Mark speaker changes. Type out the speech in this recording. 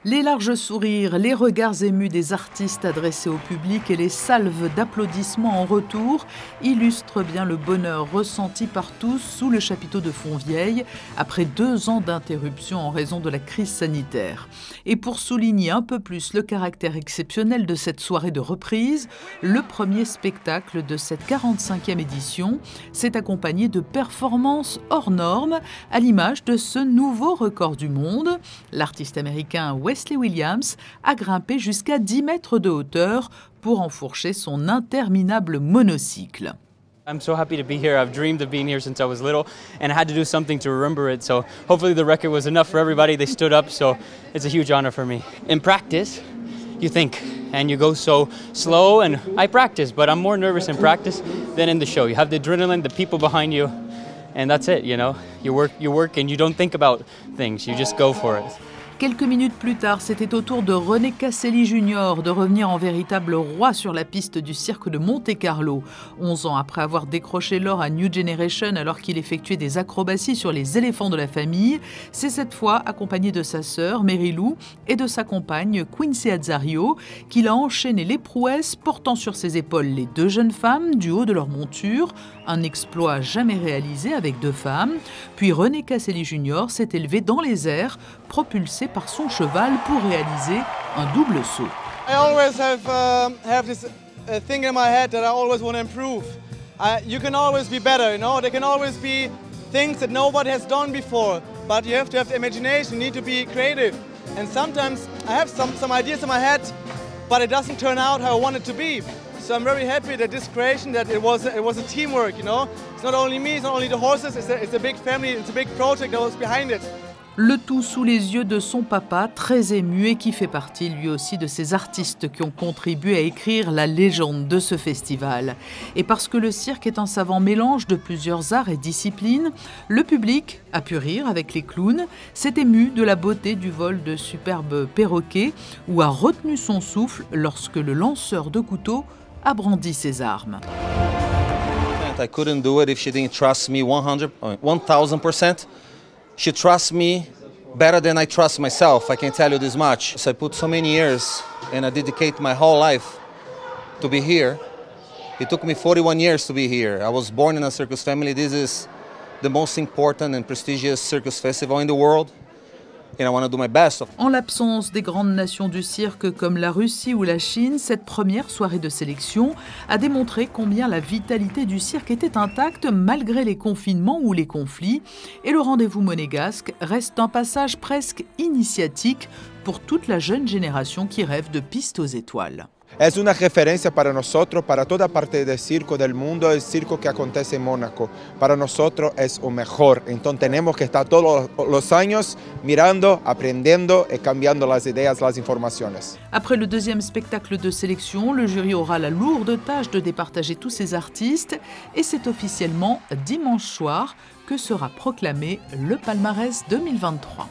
Speaker 1: Les larges sourires, les regards émus des artistes adressés au public et les salves d'applaudissements en retour illustrent bien le bonheur ressenti par tous sous le chapiteau de Fontvieille après 2 ans d'interruption en raison de la crise sanitaire. Et pour souligner un peu plus le caractère exceptionnel de cette soirée de reprise, le premier spectacle de cette 45e édition s'est accompagné de performances hors normes à l'image de ce nouveau record du monde. L'artiste américain Wesley Williams a grimpé jusqu'à 10 mètres de hauteur pour enfourcher son interminable monocycle.
Speaker 2: I'm so happy to be here. I've dreamed of being here since I was little and I had to do something to remember it. So hopefully the record was enough for everybody. They stood up, so it's a huge honor for me. In practice, you think and you go so slow, and I practice, but I'm more nervous in practice than in the show. You have the adrenaline, the people behind you, and that's it, you know. You work and you don't think about things. You just go for it.
Speaker 1: Quelques minutes plus tard, c'était au tour de René Casselli Jr. de revenir en véritable roi sur la piste du cirque de Monte-Carlo. 11 ans après avoir décroché l'or à New Generation alors qu'il effectuait des acrobaties sur les éléphants de la famille, c'est cette fois accompagné de sa sœur Mary Lou et de sa compagne Quincy Azario qu'il a enchaîné les prouesses portant sur ses épaules les 2 jeunes femmes du haut de leur monture, un exploit jamais réalisé avec 2 femmes. Puis René Casselli Jr. s'est élevé dans les airs, propulsé par son cheval pour réaliser un double saut.
Speaker 3: I always have this thing in my head that I always want to improve. You can always be better, you know. There can always be things that nobody has done before, but you have to have the imagination. You need to be creative. And sometimes I have some ideas in my head, but it doesn't turn out how I want it to be. So I'm very happy that this creation, that it was a teamwork, you know. It's not only me, it's not only the horses. It's a big family. It's a big project that was behind it.
Speaker 1: Le tout sous les yeux de son papa, très ému et qui fait partie lui aussi de ces artistes qui ont contribué à écrire la légende de ce festival. Et parce que le cirque est un savant mélange de plusieurs arts et disciplines, le public a pu rire avec les clowns, s'est ému de la beauté du vol de superbes perroquets ou a retenu son souffle lorsque le lanceur de couteaux a brandi ses armes.
Speaker 4: I couldn't do it if she didn't trust me 1000%. She trusts me better than I trust myself, I can tell you this much. So I put so many years and I dedicate my whole life to be here. It took me 41 years to be here. I was born in a circus family. This is the most important and prestigious circus festival in the world. And I want to do my best.
Speaker 1: En l'absence des grandes nations du cirque comme la Russie ou la Chine, cette première soirée de sélection a démontré combien la vitalité du cirque était intacte malgré les confinements ou les conflits. Et le rendez-vous monégasque reste un passage presque initiatique pour toute la jeune génération qui rêve de pistes aux étoiles.
Speaker 5: Es una referencia para nosotros, para toda parte del circo del mundo, el circo que acontece en Mónaco. Para nosotros es lo mejor, entonces tenemos que estar todos los años mirando, aprendiendo y cambiando las ideas, las informaciones.
Speaker 1: Après le deuxième spectacle de sélection, le jury aura la lourde tâche de départager tous ces artistes et c'est officiellement dimanche soir que sera proclamé le palmarès 2023.